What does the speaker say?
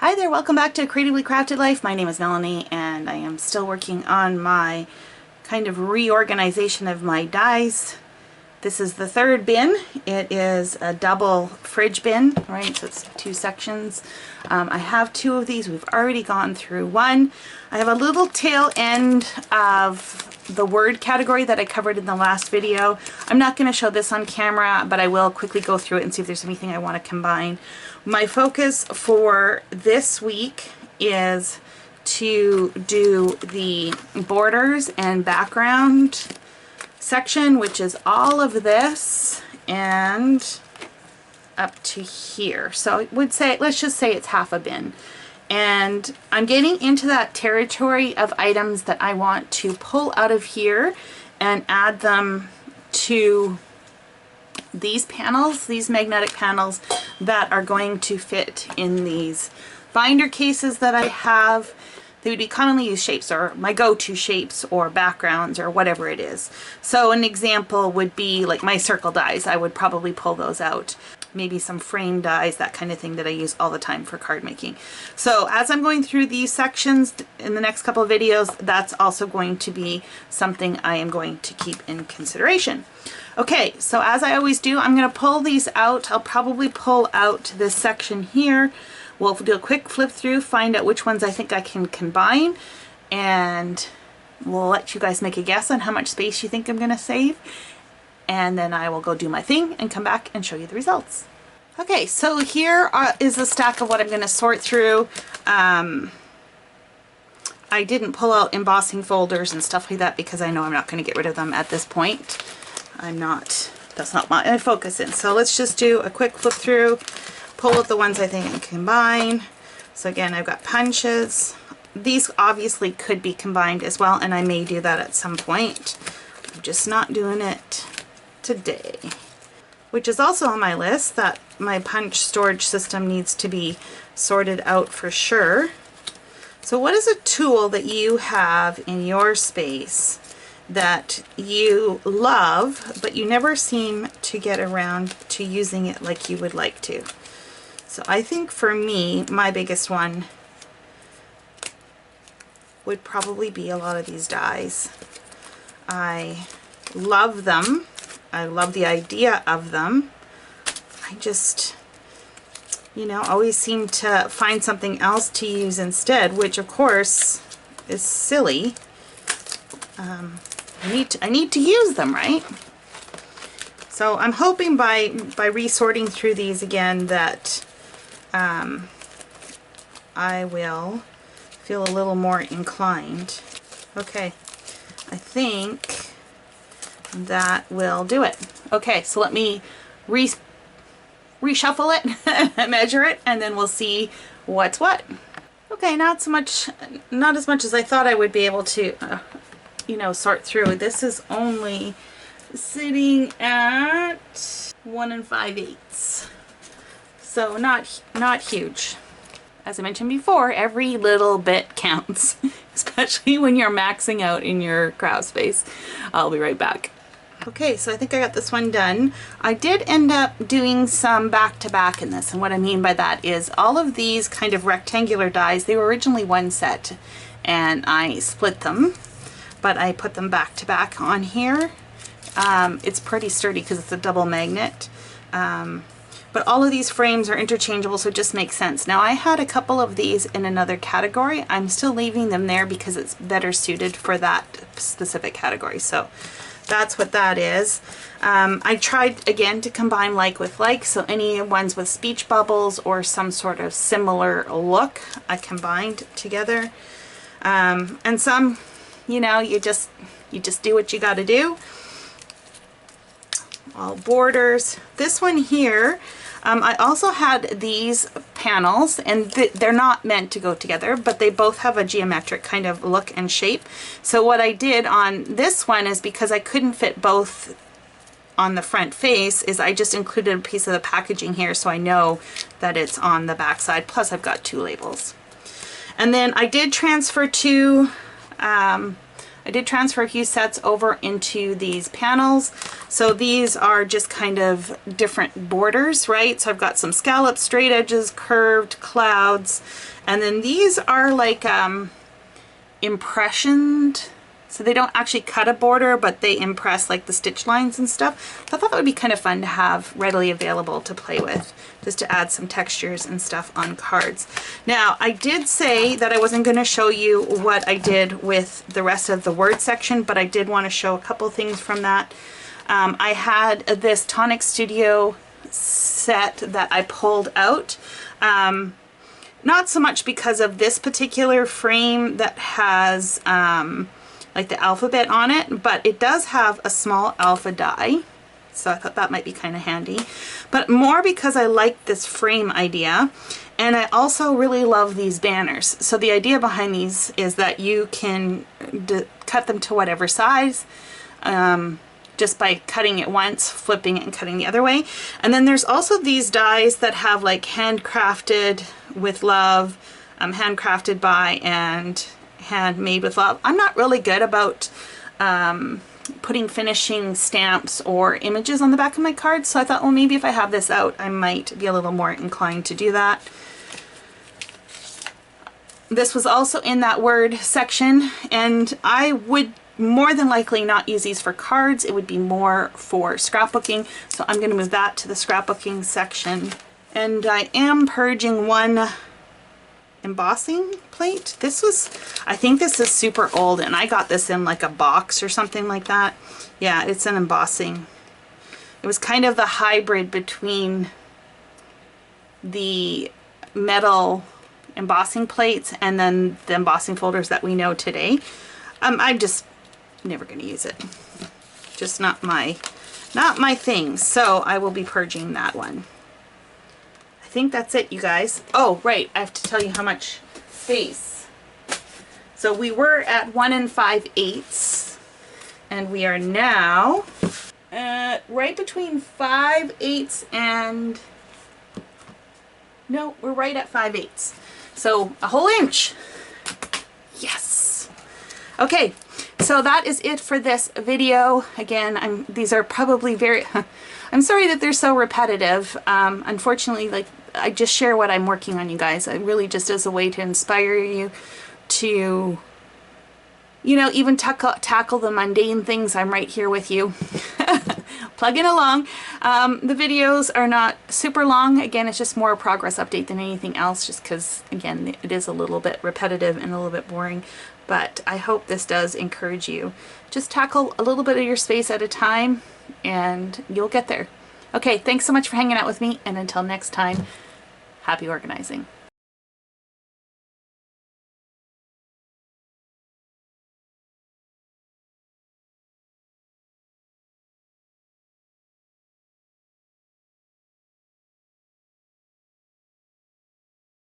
Hi there, welcome back to Creatively Crafted Life. My name is Melanie and I am still working on my kind of reorganization of my dies. This is the third bin. It is a double fridge bin, right? So it's two sections. I have two of these. We've already gone through one. I have a little tail end of the word category that I covered in the last video. I'm not going to show this on camera, but I will quickly go through it and see if there's anything I want to combine. My focus for this week is to do the borders and background section, which is all of this and up to here. So I would say, let's just say it's half a bin. And I'm getting into that territory of items that I want to pull out of here and add them to these panels, these magnetic panels that are going to fit in these binder cases that I have. They would be commonly used shapes, or my go-to shapes or backgrounds or whatever it is. So an example would be like my circle dies. I would probably pull those out. Maybe some frame dies, that kind of thing that I use all the time for card making. So as I'm going through these sections in the next couple of videos, that's also going to be something I am going to keep in consideration. Okay, so as I always do, I'm going to pull these out. I'll probably pull out this section here. We'll do a quick flip through, find out which ones I think I can combine, and we'll let you guys make a guess on how much space you think I'm going to save. And then I will go do my thing and come back and show you the results. Okay, so here is a stack of what I'm going to sort through. I didn't pull out embossing folders and stuff like that because I know I'm not going to get rid of them at this point. That's not my focus in. So let's just do a quick flip through, pull out the ones I think I can combine. So again, I've got punches. These obviously could be combined as well, and I may do that at some point. I'm just not doing it today. Which is also on my list, that my punch storage system needs to be sorted out for sure. So what is a tool that you have in your space that you love, but you never seem to get around to using it like you would like to? So I think for me, my biggest one would probably be a lot of these dies. I love them. I love the idea of them. I just, you know, always seem to find something else to use instead, which of course is silly. I need to use them, right? So I'm hoping by resorting through these again that I will feel a little more inclined. Okay, I think that will do it. Okay, so let me reshuffle it, measure it, and then we'll see what's what. Okay, not as much as I thought I would be able to, you know, sort through. This is only sitting at 1 5/8, so not huge. As I mentioned before, every little bit counts, especially when you're maxing out in your craft space. I'll be right back. Okay, so I think I got this one done. I did end up doing some back-to-back in this, and what I mean by that is all of these kind of rectangular dies, they were originally one set, and I split them, but I put them back-to-back on here. It's pretty sturdy because it's a double magnet, but all of these frames are interchangeable, so it just makes sense. Now I had a couple of these in another category. I'm still leaving them there because it's better suited for that specific category. So that's what that is. I tried again to combine like with like, so any ones with speech bubbles or some sort of similar look I combined together. And some, you know, you just do what you got to do. All borders. This one here, I also had these panels, and they're not meant to go together, but they both have a geometric kind of look and shape. So what I did on this one is, because I couldn't fit both on the front face, is I just included a piece of the packaging here so I know that it's on the back side. Plus I've got two labels. And then I did transfer two I did transfer a few sets over into these panels. So these are just kind of different borders, right? So I've got some scallops, straight edges, curved, clouds, and then these are like impressioned. So they don't actually cut a border, but they impress like the stitch lines and stuff. So I thought that would be kind of fun to have readily available to play with, just to add some textures and stuff on cards. Now, I did say that I wasn't going to show you what I did with the rest of the word section, but I did want to show a couple things from that. I had this Tonic Studio set that I pulled out. Not so much because of this particular frame that has like the alphabet on it, but it does have a small alpha die, so I thought that might be kind of handy, but more because I like this frame idea, and I also really love these banners. So the idea behind these is that you can cut them to whatever size, just by cutting it once, flipping it, and cutting the other way. And then there's also these dies that have like handcrafted with love, handcrafted by, and handmade with love. I'm not really good about putting finishing stamps or images on the back of my cards, so I thought, well, maybe if I have this out, I might be a little more inclined to do that. This was also in that word section, and I would more than likely not use these for cards. It would be more for scrapbooking, so I'm going to move that to the scrapbooking section. And I am purging one embossing plate. This was, I think this is super old, and I got this in like a box or something like that. Yeah, it's an embossing. It was kind of the hybrid between the metal embossing plates and then the embossing folders that we know today. I'm just never going to use it. Just not my thing. So I will be purging that one. I think that's it, you guys. Oh, right, I have to tell you how much space. So we were at 1 5/8, and we are now right between 5/8 and, no, we're right at 5/8. So a whole inch. Yes. Okay, so that is it for this video. Again, these are probably very, I'm sorry that they're so repetitive. Unfortunately, like, I just share what I'm working on, you guys. It really just is a way to inspire you to, you know, even tackle the mundane things. I'm right here with you, plugging along. The videos are not super long. Again, it's just more a progress update than anything else, just because, again, it is a little bit repetitive and a little bit boring. But I hope this does encourage you. Just tackle a little bit of your space at a time, and you'll get there. Okay, thanks so much for hanging out with me, and until next time, happy organizing.